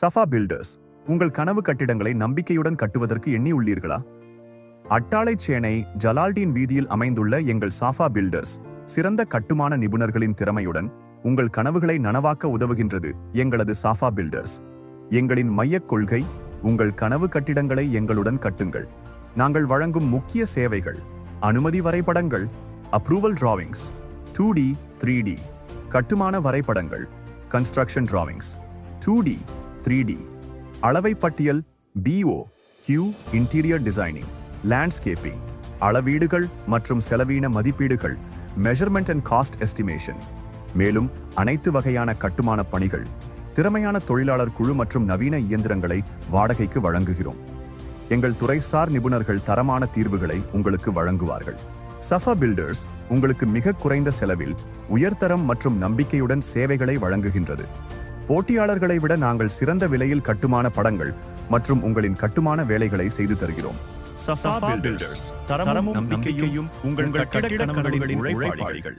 Safa filters, உங்கள் கனவு கட்டிடங்களை நம்பிக்கையுடன் கட்டுவதற்கு எண்ணியுள்ளீர்களா? அட்டாளை சேனை ஜலால்டீன் வீதியில் அமைந்துள்ள எங்கள் சாஃபா பில்டர்ஸ் சிறந்த கட்டுமான நிபுணர்களின் திறமையுடன் உங்கள் கனவுகளை நனவாக்க உதவுகின்றது. எங்களது சாஃபா பில்டர்ஸ். எங்களின் மையக் கொள்கை, உங்கள் கனவு கட்டிடங்களை எங்களுடன் கட்டுங்கள். நாங்கள் வழங்கும் முக்கிய சேவைகள்: அனுமதி வரைபடங்கள், அப்ரூவல் டிராவிங்ஸ், 2D 3D கட்டுமான வரைபடங்கள், கன்ஸ்ட்ரக்ஷன் டிராவிங்ஸ், 2D 3D அளவை பட்டியல், BO Q interior designing, landscaping, அளவீடுகள் மற்றும் செலவீன மதிப்பீடுகள், மெஷர்மெண்ட் அண்ட் காஸ்ட் எஸ்டிமேஷன். மேலும் அனைத்து வகையான கட்டுமான பணிகள், திறமையான தொழிலாளர் குழு மற்றும் நவீன இயந்திரங்களை வாடகைக்கு வழங்குகிறோம். எங்கள் துறைசார் நிபுணர்கள் தரமான தீர்வுகளை உங்களுக்கு வழங்குவார்கள். சஃபா பில்டர்ஸ் உங்களுக்கு மிக குறைந்த செலவில் உயர்தரம் மற்றும் நம்பிக்கையுடன் சேவைகளை வழங்குகின்றது. போட்டியாளர்களை விட நாங்கள் சிறந்த விலையில் கட்டுமான படங்கள் மற்றும் உங்களின் கட்டுமான வேலைகளை செய்து தருகிறோம். சஃபா பில்டர்ஸ், தரமும் நம்பிக்கையும் உங்கள் கட்டிட கனவுகளின் உழைப்பாளிகள்.